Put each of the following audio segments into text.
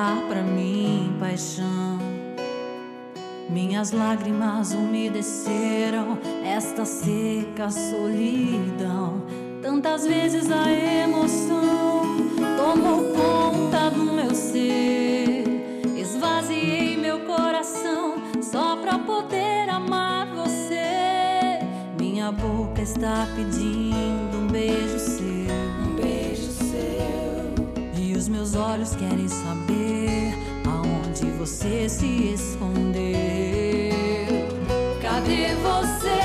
voltar pra mim, paixão. Minhas lágrimas umedeceram esta seca solidão. Tantas vezes a emoção tomou conta do meu ser. Esvaziei meu coração só pra poder amar você. Minha boca está pedindo um beijo seu, um beijo seu. E os meus olhos querem saber aonde você se escondeu. Cadê você?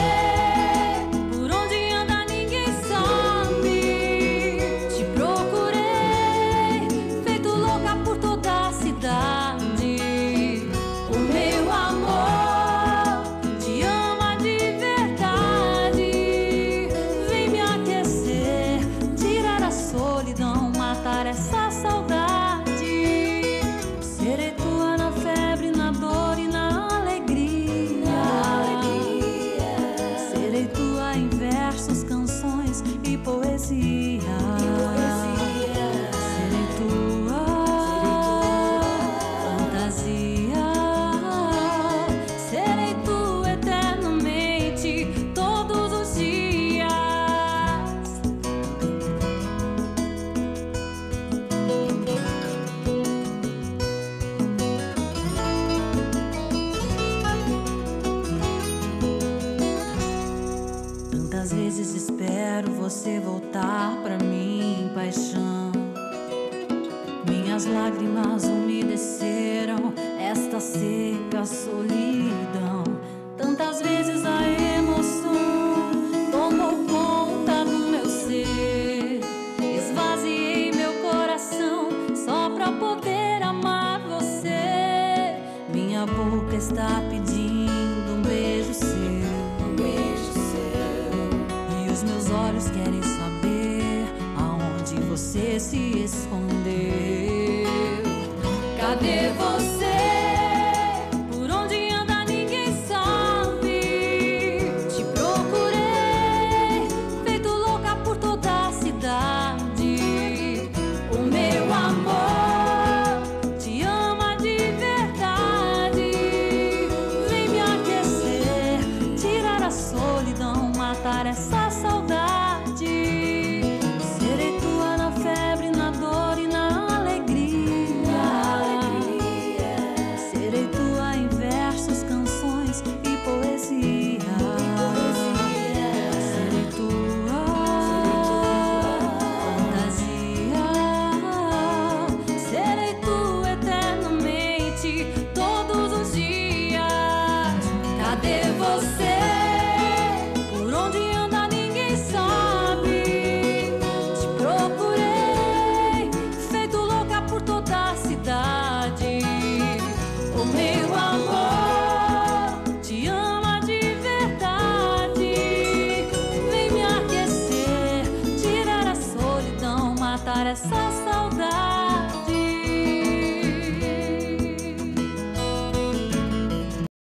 Por onde anda ninguém sabe. Te procurei, feito louca por toda a cidade. O meu amor te ama de verdade. Vem me aquecer, tirar a solidão, matar essa saudade. Serei tua na febre, na dor e na alegria. Serei tua em versos, canções e poesia. Serei tua fantasia. Serei tua eternamente, todos os dias. Tantas vezes espero você voltar pra mim, paixão. Minhas lágrimas umedeceram esta seca solidão. Tantas vezes a emoção tomou conta do meu ser. Esvaziei meu coração só pra poder amar você. Minha boca está pedindo um beijo seu, um beijo seu. E os meus olhos querem saber aonde você se escondeu. Cadê você?